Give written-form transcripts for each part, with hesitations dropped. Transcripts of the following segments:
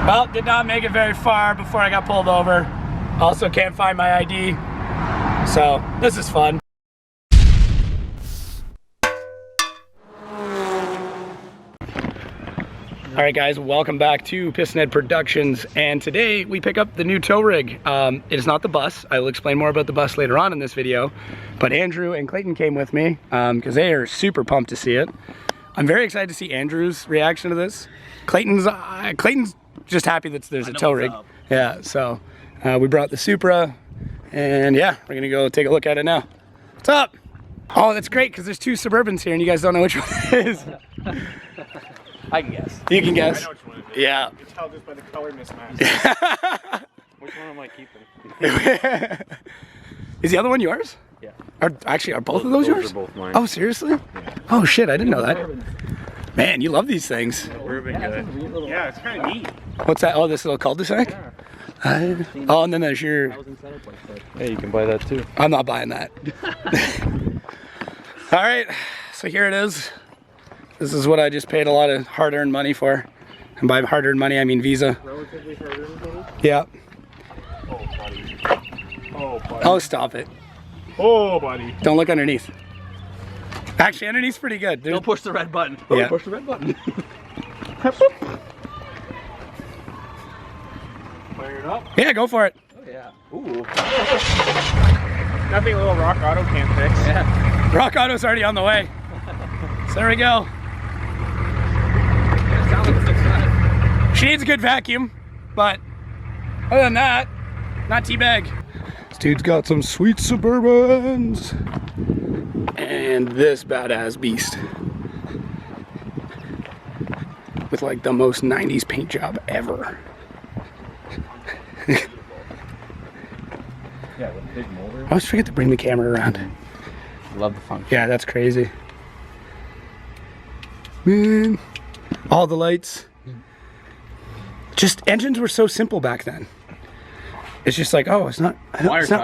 Well, did not make it very far before I got pulled over. Also can't find my ID. So, this is fun. Alright guys, welcome back to Pistonhead Productions, and today we pick up the new tow rig. It is not the bus. I will explain more about the bus later on in this video, but Andrew and Clayton came with me because they are super pumped to see it. I'm very excited to see Andrew's reaction to this. Clayton's just happy that there's a tow rig. Yeah, so we brought the Supra, and yeah, we're gonna go take a look at it now. What's up? Oh, that's great because there's two Suburbans here and you guys don't know which one it is. I can guess. You can guess. I know which one it is. Yeah. You can tell just by the color mismatch. Which one am I keeping? Is the other one yours? Yeah. Are both of those yours? Are both mine. Oh, seriously? Yeah. Oh shit, I didn't know that. Man, you love these things. Suburban good. Yeah, it's kind of neat. What's that? Oh, this little cul-de-sac? Yeah. Oh, and then there's your... Hey, you can buy that too. I'm not buying that. All right, so here it is. This is what I just paid a lot of hard-earned money for. And by hard-earned money, I mean Visa. Relatively hard-earned money? Yeah. Oh, buddy. Oh, buddy. Oh, stop it. Oh, buddy. Don't look underneath. Actually, underneath's pretty good. Don't push the red button. Yeah. Push the red button. Fire it up. Yeah, go for it. Oh, yeah. Ooh. Nothing a little Rock Auto can't fix. Yeah. Rock Auto's already on the way. So there we go. Yeah, it sounds like it's nice. She needs a good vacuum, but other than that, not teabag. This dude's got some sweet Suburbans. And this badass beast. With like the most 90s paint job ever. Yeah, with a big motor. I always forget to bring the camera around. Love the function. Yeah, that's crazy. Man, all the lights. Just engines were so simple back then. It's just like, oh, it's not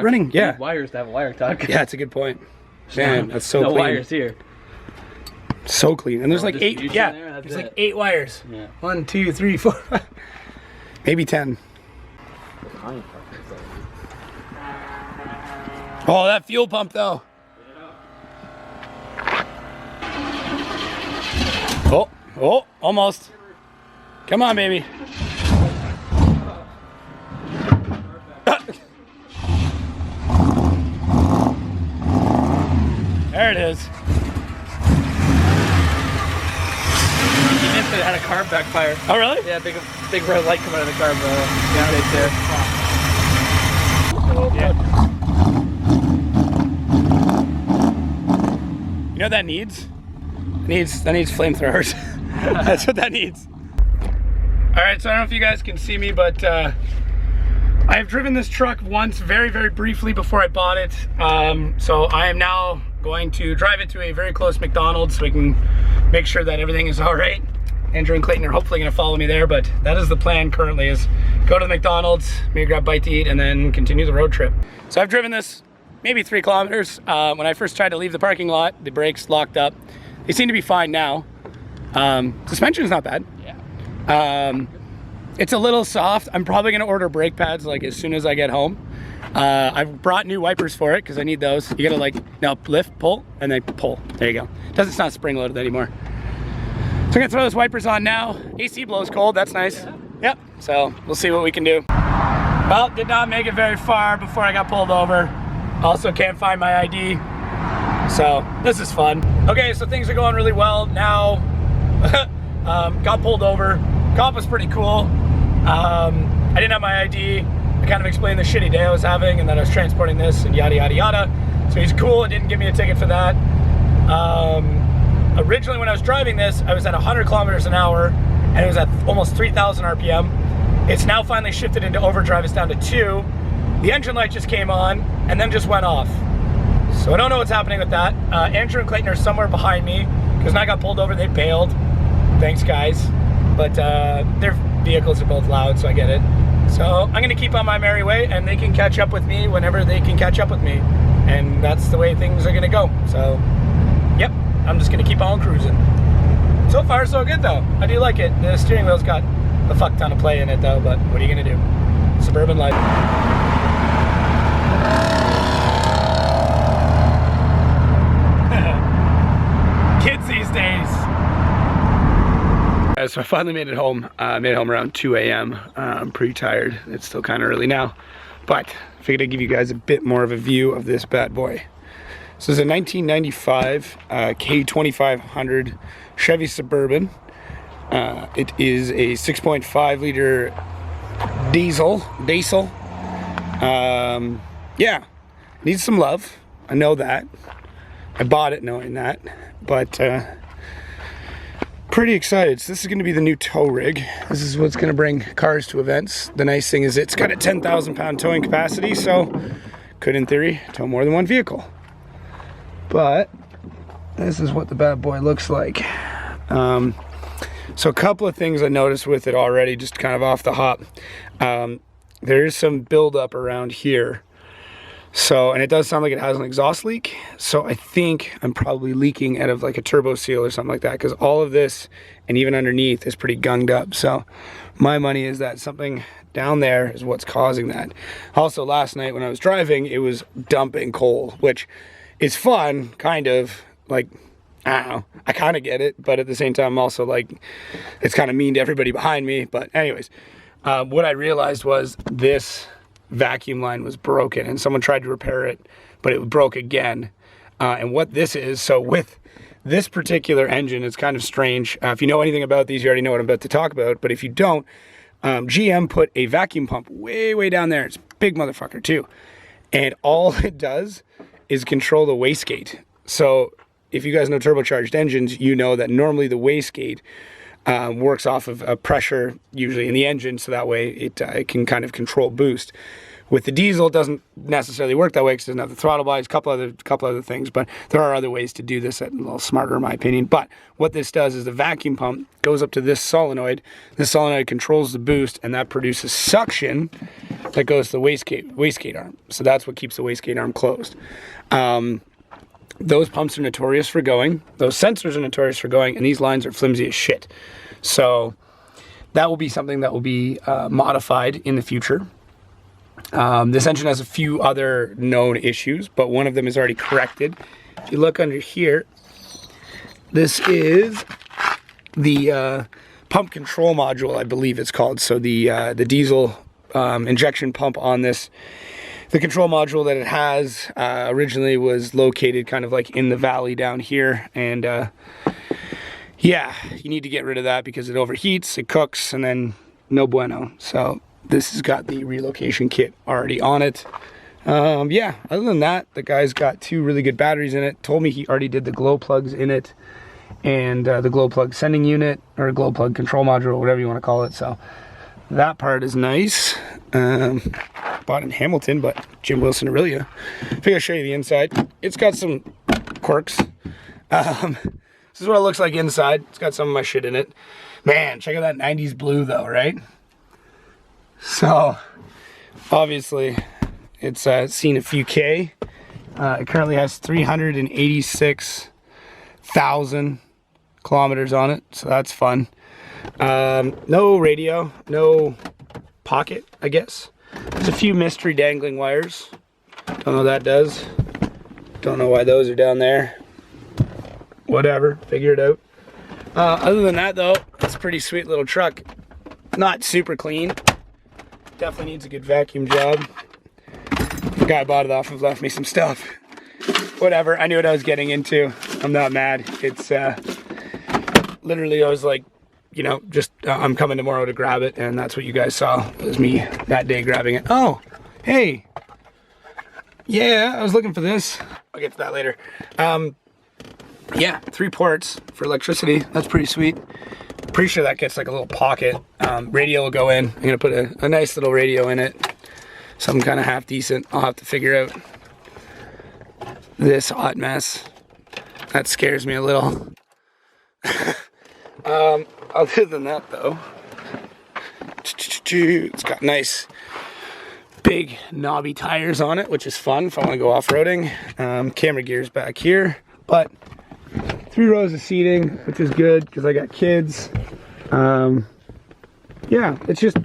running. Yeah. Wires to have wire tuck. Yeah, it's a good point. Man, that's so no clean. wires here. So clean. And there's like 8, yeah, there, there's like 8 wires. Yeah. 1, 2, 3, 4, 5. Maybe 10. Oh, that fuel pump though. Oh, almost. Come on, baby. There it is. You missed it. It had a carb backfire. Oh, really? Yeah, big red light coming out of the carb nowadays there. Yeah. You know what that needs? That needs flamethrowers. That's what that needs. All right, so I don't know if you guys can see me, but I've driven this truck once very, very briefly before I bought it. So I am now going to drive it to a very close McDonald's so we can make sure that everything is all right. Andrew and Clayton are hopefully gonna follow me there, but that is the plan currently, is go to the McDonald's, maybe grab a bite to eat, and then continue the road trip. So I've driven this maybe 3 kilometers. When I first tried to leave the parking lot, the brakes locked up. They seem to be fine now. Suspension's not bad. Yeah. It's a little soft. I'm probably gonna order brake pads like as soon as I get home. I've brought new wipers for it because I need those. You gotta like, now lift, pull, and then pull. There you go. It's not spring loaded anymore. So I'm gonna throw those wipers on now. AC blows cold, that's nice. Yep, so we'll see what we can do. Well, did not make it very far before I got pulled over. Also can't find my ID. So this is fun. Okay, so things are going really well now. Got pulled over. Cop was pretty cool. I didn't have my ID. I kind of explained the shitty day I was having and that I was transporting this and yada yada yada. So he's cool and didn't give me a ticket for that. Originally when I was driving this, I was at 100 kilometers an hour and it was at almost 3,000 RPM. It's now finally shifted into overdrive. It's down to 2. The engine light just came on and then just went off. So I don't know what's happening with that. Andrew and Clayton are somewhere behind me because when I got pulled over, they bailed. Thanks, guys. But their vehicles are both loud, so I get it. So I'm gonna keep on my merry way and they can catch up with me whenever they can catch up with me. And that's the way things are gonna go. So, yep, I'm just gonna keep on cruising. So far, so good though. I do like it. The steering wheel's got a fuck ton of play in it though, but what are you gonna do? Suburban life. Kids these days. So I finally made it home. Made it home around 2 a.m. I'm pretty tired. It's still kind of early now, but I figured I'd give you guys a bit more of a view of this bad boy. So this is a 1995 K2500 Chevy Suburban. It is a 6.5 liter diesel. Yeah, needs some love. I know that. I bought it knowing that, but pretty excited. So this is going to be the new tow rig. This is what's going to bring cars to events. The nice thing is it's got a 10,000 pound towing capacity, so could in theory tow more than one vehicle. But this is what the bad boy looks like. So a couple of things I noticed with it already, just kind of off the hop. There is some buildup around here. So, and it does sound like it has an exhaust leak. So I think I'm probably leaking out of like a turbo seal or something like that, because all of this and even underneath is pretty gunged up. So my money is that something down there is what's causing that. Also last night when I was driving, it was dumping coal, which is fun, kind of, like, I don't know, I kind of get it, but at the same time also like it's kind of mean to everybody behind me. But anyways, what I realized was this vacuum line was broken and someone tried to repair it, but it broke again. And what this is, so with this particular engine, it's kind of strange. If you know anything about these, you already know what I'm about to talk about, but if you don't, GM put a vacuum pump way down there. It's a big motherfucker too, and all it does is control the wastegate. So if you guys know turbocharged engines, you know that normally the wastegate works off of a pressure, usually in the engine, so that way it can kind of control boost. With the diesel, it doesn't necessarily work that way because it doesn't have the throttle bodies, a couple other things, but there are other ways to do this that are a little smarter in my opinion. But what this does is the vacuum pump goes up to this solenoid. This solenoid controls the boost, and that produces suction that goes to the wastegate arm. So that's what keeps the wastegate arm closed. Those pumps are notorious for going, those sensors are notorious for going, and these lines are flimsy as shit. So that will be something that will be modified in the future. This engine has a few other known issues, but one of them is already corrected. If you look under here, this is the pump control module, I believe it's called. So the diesel injection pump on this, the control module that it has originally was located kind of like in the valley down here, and yeah, you need to get rid of that because it overheats, it cooks, and then no bueno. So this has got the relocation kit already on it. Yeah, other than that, the guy's got 2 really good batteries in it. Told me he already did the glow plugs in it, and the glow plug sending unit, or glow plug control module, whatever you want to call it. So that part is nice. Bought in Hamilton, but Jim Wilson Aurelia. I think I'll show you the inside. It's got some quirks. This is what it looks like inside. It's got some of my shit in it. Man, check out that 90s blue though, right? So obviously it's seen a few K. It currently has 386,000 kilometers on it, so that's fun. No radio, no pocket, I guess. There's a few mystery dangling wires. Don't know what that does. Don't know why those are down there. Whatever, figure it out. Other than that though, it's a pretty sweet little truck. Not super clean. Definitely needs a good vacuum job. The guy I bought it off of left me some stuff. Whatever, I knew what I was getting into. I'm not mad. It's literally, I was like, you know, just I'm coming tomorrow to grab it, and that's what you guys saw. It was me that day grabbing it. Oh, hey. Yeah, I was looking for this. I'll get to that later. Yeah, 3 ports for electricity. That's pretty sweet. Pretty sure that gets like a little pocket. Radio will go in. I'm gonna put a nice little radio in it. Something kind of half decent. I'll have to figure out this hot mess. That scares me a little. Other than that though, it's got nice big knobby tires on it, which is fun if I want to go off-roading. Camera gear's back here, but 3 rows of seating, which is good because I got kids. yeah, it's just,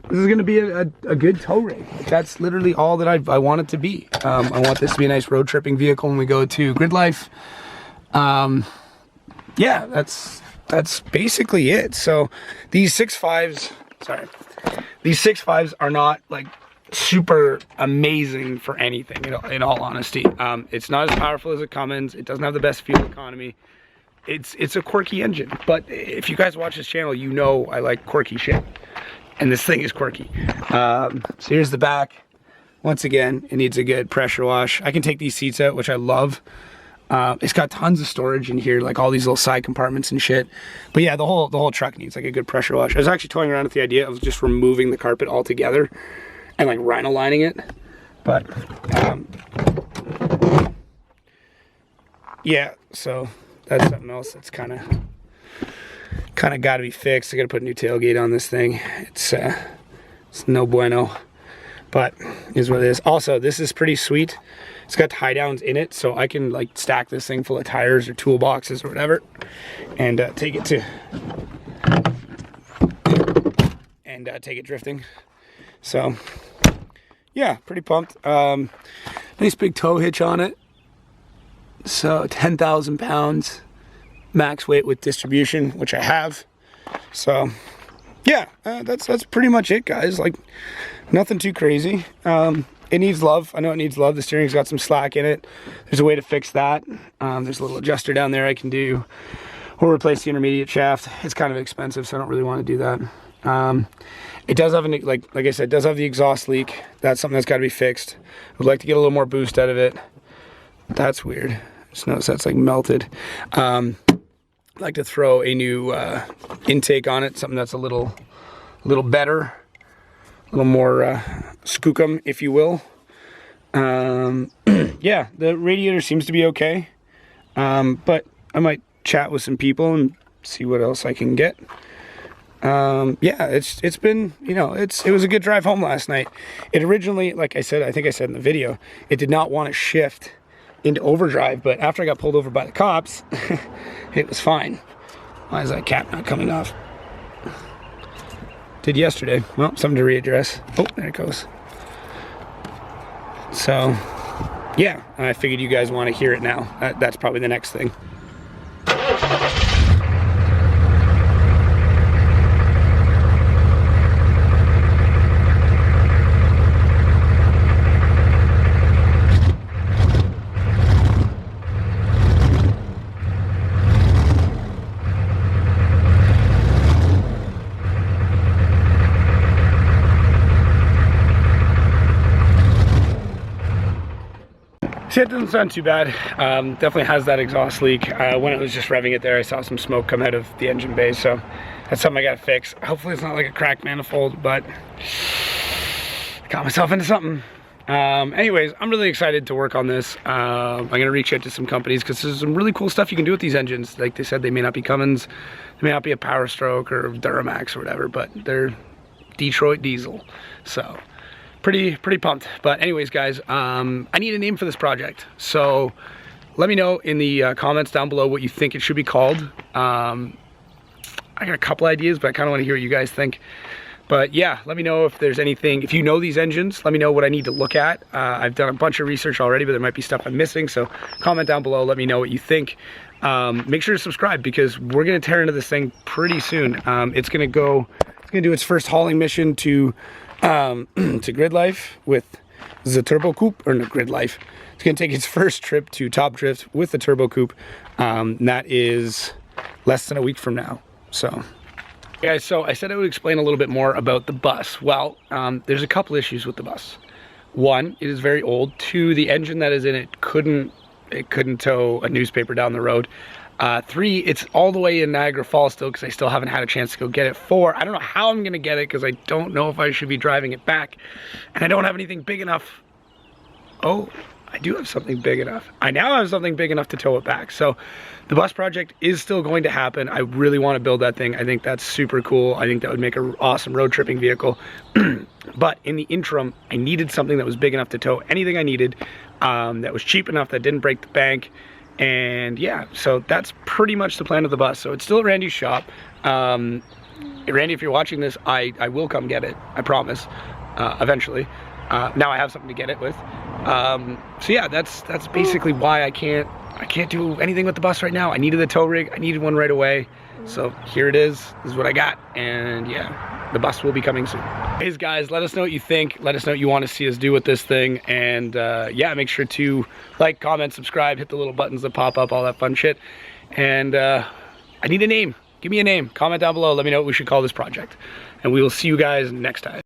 this is gonna be a good tow rig. That's literally all that I want it to be. I want this to be a nice road tripping vehicle when we go to Grid Life. Yeah, that's basically it. So these 6.5s, sorry, these 6.5s are not like super amazing for anything, in all honesty. It's not as powerful as a Cummins. It doesn't have the best fuel economy. It's a quirky engine, but if you guys watch this channel, you know I like quirky shit, and this thing is quirky. So here's the back. Once again, it needs a good pressure wash. I can take these seats out, which I love. It's got tons of storage in here, like all these little side compartments and shit. But yeah, the whole truck needs like a good pressure wash. I was actually toying around with the idea of just removing the carpet altogether and like rhino lining it. But yeah, so that's something else that's kind of got to be fixed. I got to put a new tailgate on this thing. It's no bueno, but is what it is. Also, this is pretty sweet. It's got tie downs in it, so I can like stack this thing full of tires or toolboxes or whatever, and take it drifting. So yeah, pretty pumped. Nice big tow hitch on it. So 10,000 pounds max weight with distribution, which I have. So yeah, that's pretty much it, guys. Like nothing too crazy. It needs love. I know it needs love. The steering's got some slack in it. There's a way to fix that. There's a little adjuster down there I can do, or replace the intermediate shaft. It's kind of expensive, so I don't really want to do that. It does have like I said, it does have the exhaust leak. That's something that's got to be fixed. I would like to get a little more boost out of it. That's weird. Just notice that's like melted. I'd like to throw a new intake on it, something that's a little better. A little more skookum, if you will. Yeah, the radiator seems to be okay, but I might chat with some people and see what else I can get. Yeah, it's been, you know, it was a good drive home last night. It originally, like I said, I think I said in the video, it did not want to shift into overdrive, but after I got pulled over by the cops, it was fine. Why is that cap not coming off? Did yesterday. Well, something to readdress. Oh, there it goes. So, yeah, I figured you guys want to hear it now. That's probably the next thing. See, it doesn't sound too bad. Definitely has that exhaust leak. When it was just revving it there, I saw some smoke come out of the engine bay, so that's something I gotta fix. Hopefully it's not like a cracked manifold, but I got myself into something. Anyways, I'm really excited to work on this. I'm gonna reach out to some companies because there's some really cool stuff you can do with these engines. Like they said, they may not be Cummins, they may not be a Power Stroke or Duramax or whatever, but they're Detroit diesel. So pretty pumped. But anyways, guys, I need a name for this project, so let me know in the comments down below what you think it should be called. I got a couple ideas, but I kind of want to hear what you guys think. But yeah, let me know if there's anything, if you know these engines, let me know what I need to look at. I've done a bunch of research already, but there might be stuff I'm missing, so comment down below, let me know what you think. Make sure to subscribe because we're gonna tear into this thing pretty soon. It's gonna do its first hauling mission to Grid Life with the Turbo Coupe, or no, Grid Life. It's gonna take its first trip to Top Drift with the Turbo Coupe. That is less than a week from now. So, guys, so I said I would explain a little bit more about the bus. Well, there's a couple issues with the bus. One, it is very old. Two, the engine that is in it couldn't tow a newspaper down the road. Three, it's all the way in Niagara Falls still because I still haven't had a chance to go get it. Four, I don't know how I'm gonna get it because I don't know if I should be driving it back, and I don't have anything big enough. Oh, I do have something big enough. I now have something big enough to tow it back. So the bus project is still going to happen. I really want to build that thing. I think that's super cool. I think that would make an awesome road tripping vehicle. But in the interim, I needed something that was big enough to tow anything I needed, that was cheap enough, that didn't break the bank. And yeah, so that's pretty much the plan of the bus. So it's still at Randy's shop. Randy, if you're watching this, I will come get it. I promise. Eventually. Now I have something to get it with. So yeah, that's basically why I can't do anything with the bus right now. I needed the tow rig. I needed one right away. So here it is. This is what I got. And yeah, the bus will be coming soon. Hey guys, let us know what you think. Let us know what you want to see us do with this thing. And yeah, make sure to like, comment, subscribe, hit the little buttons that pop up, all that fun shit. And I need a name. Give me a name. Comment down below. Let me know what we should call this project. And we will see you guys next time.